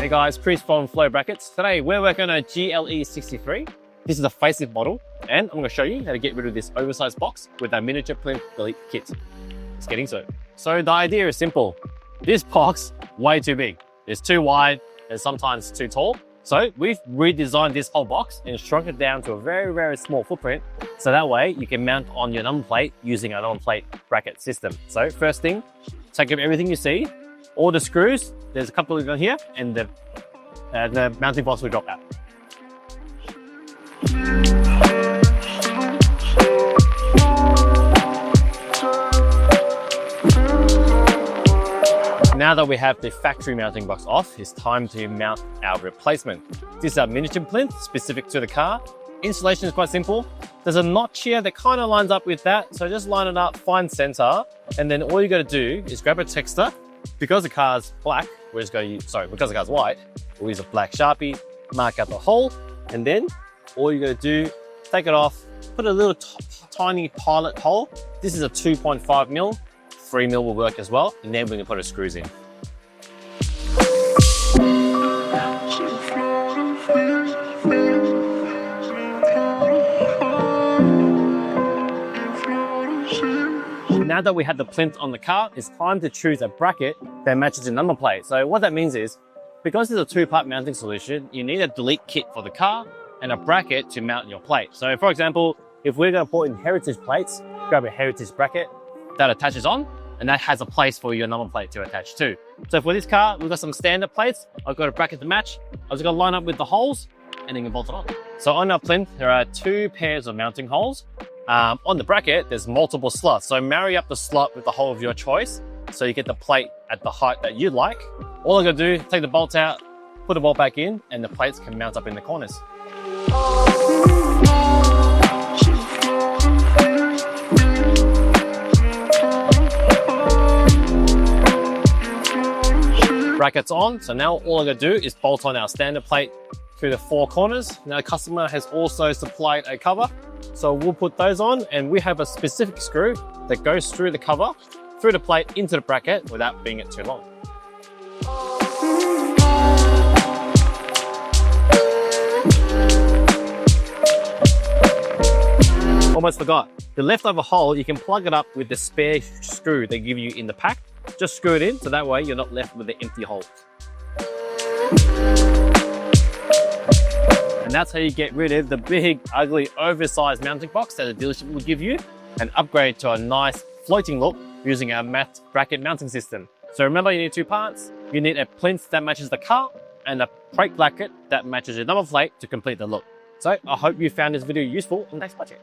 Hey guys, Chris from Flow Brackets. Today we're working on a GLE63. This is a facelift model, and I'm going to show you how to get rid of this oversized box with our miniature plinth delete kit. Let's get into it. So the idea is simple. This box, way too big. It's too wide and sometimes too tall. So we've redesigned this whole box and shrunk it down to a very, very small footprint. So that way you can mount on your number plate using a number plate bracket system. So first thing, take up everything you see, all the screws, there's a couple of them here, and the mounting box will drop out. Now that we have the factory mounting box off, it's time to mount our replacement. This is our miniature plinth specific to the car. Installation is quite simple. There's a notch here that kind of lines up with that. So just line it up, find center, and then all you got to do is grab a texter. Because the car's black, we're just going to use, because the car's white, we'll use a black Sharpie, mark out the hole, and then all you got to do, take it off, put a little tiny pilot hole. This is a 2.5 mil. 3 mil will work as well, and then we can put our screws in. Now that we have the plinth on the car, it's time to choose a bracket that matches the number plate. So what that means is, because it's a two-part mounting solution, you need a delete kit for the car and a bracket to mount your plate. So for example, if we're going to put in heritage plates, grab a heritage bracket that attaches on, and that has a place for your number plate to attach to. So for this car, we've got some standard plates. I've got a bracket to match. I was going to line up with the holes and then bolt it on. So on our plinth, there are 2 pairs of mounting holes. On the bracket, there's multiple slots. So marry up the slot with the hole of your choice so you get the plate at the height that you like. All I'm going to do, take the bolt out, put the bolt back in, and the plates can mount up in the corners. Brackets on, so now all I'm going to do is bolt on our standard plate through the 4 corners. Now the customer has also supplied a cover, so we'll put those on, and we have a specific screw that goes through the cover, through the plate into the bracket without being it too long. Almost forgot, the leftover hole, you can plug it up with the spare screw they give you in the pack. Just screw it in, so that way you're not left with an empty hole. And that's how you get rid of the big, ugly, oversized mounting box that the dealership will give you and upgrade to a nice floating look using our matte bracket mounting system. So remember, you need 2 parts. You need a plinth that matches the car and a plate bracket that matches your number plate to complete the look. So I hope you found this video useful and nice budget.